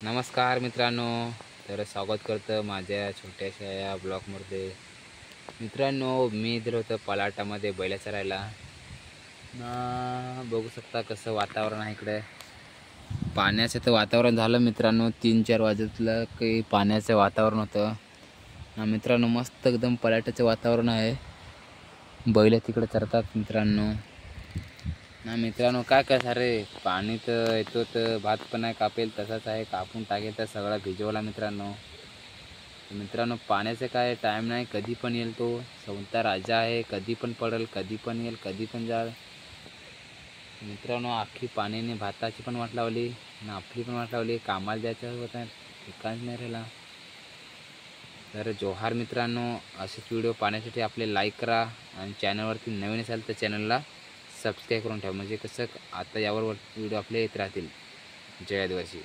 नमस्कार मित्रांनो, तर स्वागत करतं माझ्या छोट्याशा या ब्लॉगमध्ये. मित्रांनो, मी दिलं होतं पलाटामध्ये बैल चरायला ना. बघू शकता कसं वातावरण आहे इकडे. पाण्याचं तर वातावरण झालं मित्रांनो. 3-4 वाजतलं काही पाण्याचं वातावरण होतं ना मित्रांनो. मस्त एकदम पलाटाचं वातावरण आहे. बैल तिकडे चरतात मित्रांनो ना. मित्रांनो काय करणार रे, पाणी तर येतो तर भात पण नाही कापेल तसाच आहे, कापून टाकेल तर सगळा भिजवला मित्रांनो. मित्रांनो पाण्याचं काय टाईम नाही, कधी पण येईल तो. संवता राजा आहे, कधी पण पडेल, कधी पण येईल, कधी पण जाईल मित्रांनो. अख्खी पाण्याने भाताची पण वाट लावली ना, आपली पण वाट लावली. कामाला जायचं होतं, ठिकाण नाही राहिला. तर जोहार मित्रांनो, असेच व्हिडिओ पाहण्यासाठी आपले लाईक करा आणि चॅनलवरती नवीन असाल तर चॅनलला सबस्क्राईब करून ठेवा, म्हणजे कसं आता यावर व्हिडिओ आपले येत राहतील. जय आदिवासी.